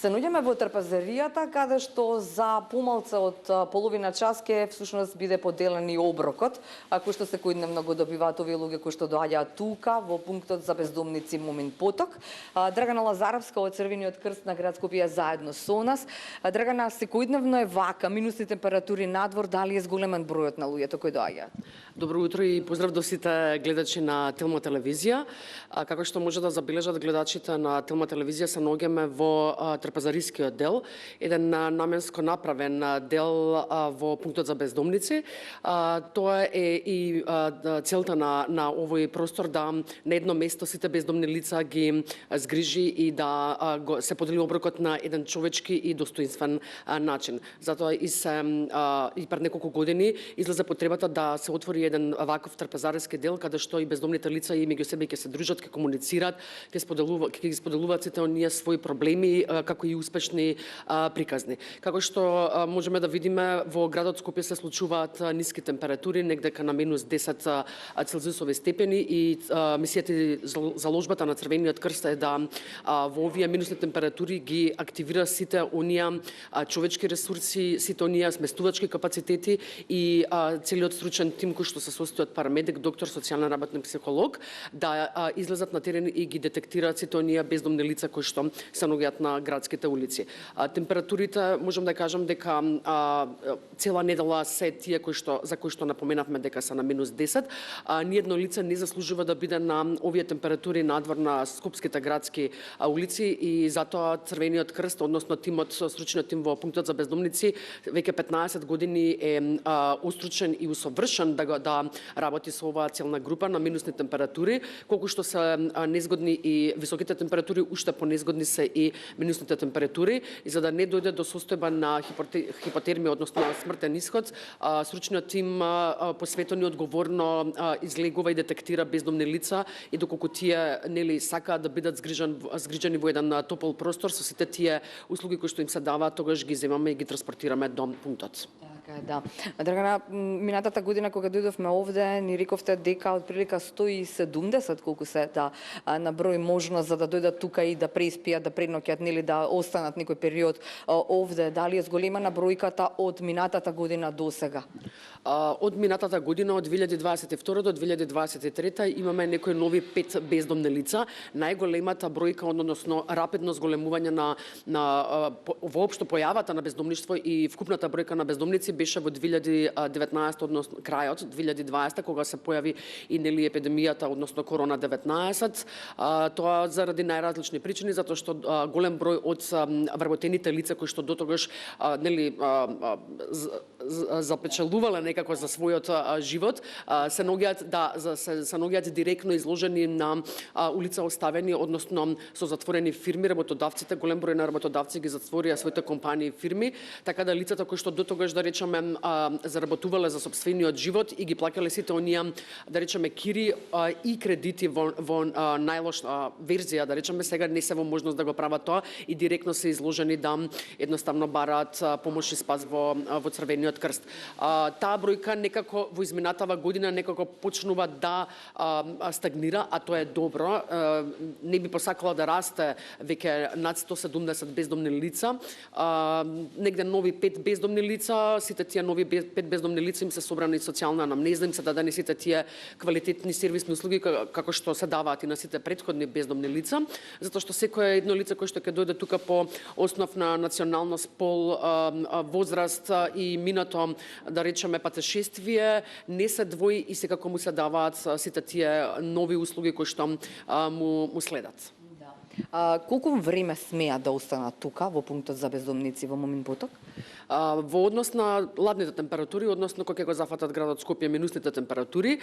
Се наоѓаме во трпезаријата, каде што за помалце од половина час ке всушност биде поделен и оброкот, кој што секојдневно го добиваат овие луѓе кои што доаѓаат тука во пунктот за бездомници Момин поток. Драгана Лазаровска од Црвениот крст на град Скопје заедно со нас. Драгана, секојдневно е вака, минусни температури надвор, дали е зголемен бројот на луѓето кои доаѓаат? Добро утро и поздрав до сите гледачи на Телма телевизија. Како што може да забележат гледачите на Телма телевизија, се наоѓаме во трпезарискиот дел, еден наменско направен дел во пунктот за бездомници. Тоа е и целта на овој простор, да на едно место сите бездомни лица ги згрижи и да се подели оброкот на еден човечки и достоинствен начин. Затоа и пред неколку години излезе потребата да се отвори еден ваков трпезарски дел, каде што и бездомните лица и меѓу себе ќе се дружат, ќе комуницираат, ќе ги споделуваат сите оние своји проблеми, како и успешни приказни. Како што можеме да видиме, во градот Скопје се случуваат ниски температури, негдека на минус 10 целзиусови степени, и мисијата и заложбата на Црвениот крст е да во овие минусни температури ги активира сите оние човечки ресурси, сите оние сместувачки капацитети и целиот стручен тим кој што се состои од парамедик, доктор, социјален работник, психолог, да излезат на терен и ги детектираат сите оние бездомни лица кои што се наоѓаат на градските улици. Температурите, можам да кажам дека цела недела се тие за кои што напоменавме дека се на минус 10. Ниедно лице не заслужува да биде на овие температури надвор на скопските градски улици, и затоа Црвениот крст, односно тимот, стручниот тим во пунктот за бездомници, веќе 15 години е устручен и усовршен да работи со оваа целна група на минусни температури. Колку што се незгодни и високите температури, уште понезгодни се и минусните температури, и за да не дојде до состојба на хипотермија, односно смртен исход, стручниот тим посветено и одговорно излегува и детектира бездомни лица, и доколку тие сакаат да бидат згрижани во еден топол простор со сите тие услуги кои што им се даваат, тогаш ги земаме и ги транспортираме до пунктот. Така е, да. Драгана, минатата година кога дојдовме овде, ни рековте дека од прилика 170 колку се на број можност за да дојдат тука и да преспијат, да преноќат, да останат некој период овде. Дали е зголемена бројката од минатата година до сега? Од минатата година, од 2022 до 2023, имаме некои нови 5 бездомни лица. Најголемата бројка, односно рапидно зголемување на воопшто појавата на бездомништво и вкупната бројка на бездомници беше во 2019, односно крајот 2020, кога се појави и епидемијата, односно корона-19. Тоа заради најразлични причини, затоа што голем број од вработените лица кои што дотогаш запечелувале некако за својот живот, се наоѓаат директно изложени на улица, оставени, односно со затворени фирми. Работодавците, голем број на работодавци ги затворија своите компании и фирми, така да лицата кои што дотогаш, да речеме, заработувале за сопствениот живот и ги плаќале сите оние, да речеме, кири и кредити во најлоша верзија, да речеме, сега не се во можност да го прават тоа и директно се изложени да едноставно бараат помош и спас во Црвениот крст. Таа бројка некако во изминатава година некако почнува да стагнира, а тоа е добро. Не би посакала да расте веќе над 170 бездомни лица. Негде нови 5 бездомни лица, сите тие нови 5 бездомни лица им се собрани социјална анамнеза, им се дадени сите тие квалитетни сервисни услуги како што се даваат и на сите претходни бездомни лица, затоа што секое едно лице кој што ќе дојде тука по основ на националност, пол, возраст и минато, да речеме, патешествие, не се двои и секако му се даваат сите тие нови услуги кои што му следат. Колку време смеат да останат тука во пунктот за бездомници во Момин поток? Во однос на ладните температури, односно кога ќе го зафатат градот Скопје минусните температури,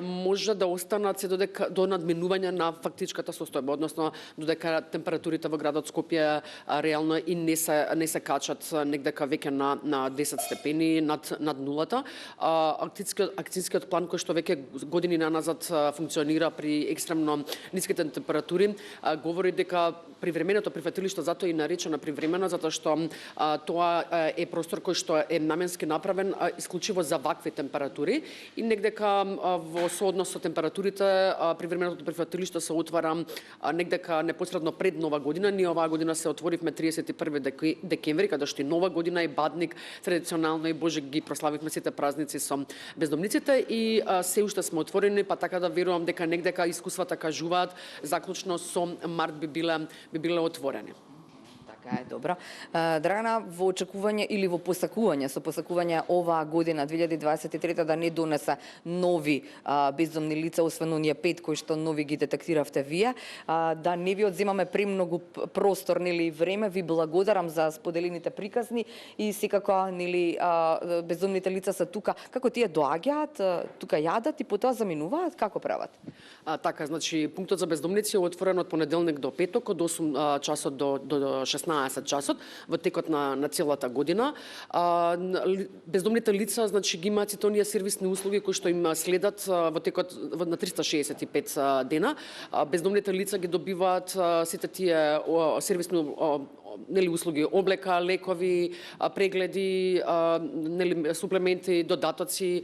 може да останат се до надминување на фактичката состојба, односно додека температурите во градот Скопје реално и не се качат негдека веќе на 10 степени над нулата. Акцијскиот план кој што веќе години наназад функционира при екстремно ниските температури говори дека привременото прифатилиште затоа и наречено привремено, затоа што тоа е простор кој што е наменски направен исклучиво за вакви температури и негдека во сооднос со температурите привременото прифатилиште се отвара негдека непосредно пред Нова година. Ние оваа година се отворивме 31 декември, каде што и Нова година и Бадник традиционално и Божик ги прославивме сите празници со бездомниците и се уште сме отворени, па така да верувам дека негдека искуствата кажуваат заклучно со март би биле отворени. Така е, добро. Драгана, во очекување или во посакување, со посакување оваа година, 2023, да не донесе нови бездомни лица, освен оние 5 кои што нови ги детектиравте вие, да не ви одземаме премногу простор, нели, време, ви благодарам за споделените приказни и секако, нели, бездомните лица се тука. Како тие доаѓаат, тука јадат и потоа заминуваат, како прават? Така, значи, пунктот за бездомници е отворен од понеделник до петок, од 8 часот до 16 часот, во текот на целата година. Бездомните лица, значи, ги имаат сите оние сервисни услуги кои што им следат во текот на 365 дена. Бездомните лица ги добиваат сите тие сервисни услуги, облека, лекови, прегледи, суплементи, додатоци,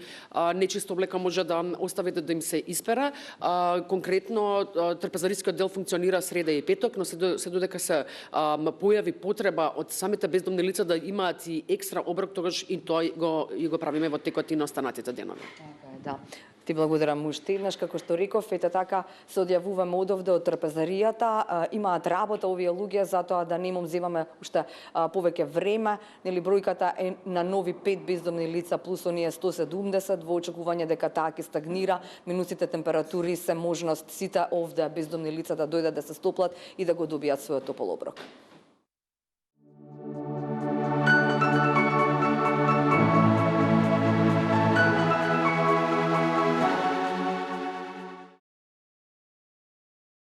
нечиста облека може да оставите да им се испера. Конкретно, трпезарискиот дел функционира среда и петок, но се додека се појави потреба од самите бездомни лица да имаат и екстра оброк, тогаш и тоа го правиме во текот и на останатите денови. Да. Ти благодарам уште еднаш, како што реков, ете така се одјавуваме одовде од трпезаријата, имаат работа овие луѓе, затоа да не им земаме уште повеќе време, нели бројката е на нови 5 бездомни лица плюс оние 170 во очекување дека таа ќе стагнира, минусите температури се можност сите овде бездомни лица да дојдат да се стоплат и да го добијат својот топол оброк.